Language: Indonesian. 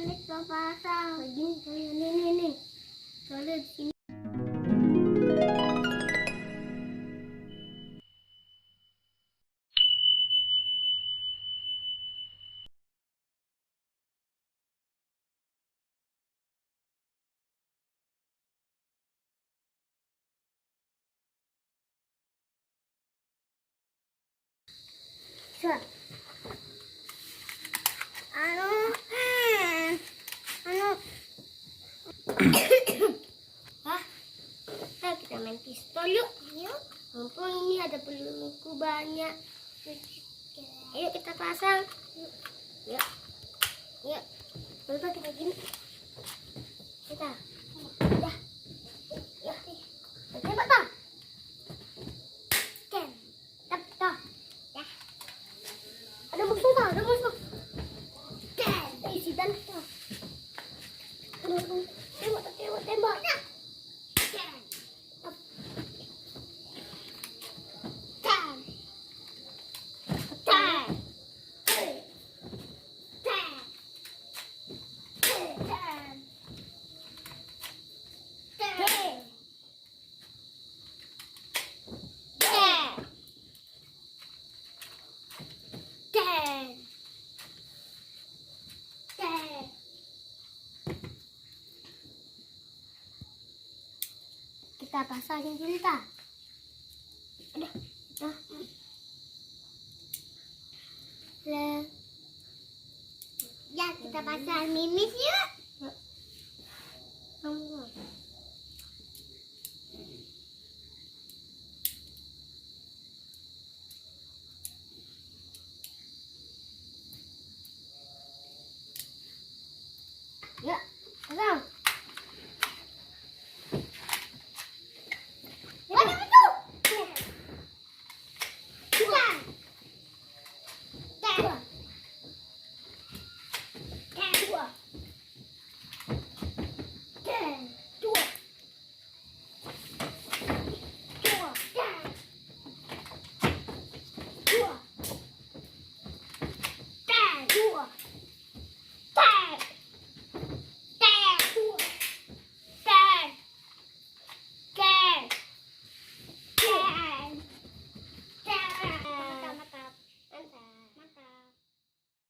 Ini kita pasang. Ini. Soalnya di sini. Kita main pistol yuk. Mumpung ini ada peluruku banyak. Ayo kita pasang. Yuk. Coba kita gini. Kita. Dah. Yuk. Tembak tak? Tap. Ya. Ada musuh tak? Ada musuh. Isi dan tak. Tembak. Kita pasangin dulu tak? Udah. Ya, kita pasang mimis yuk. Ya, pasang.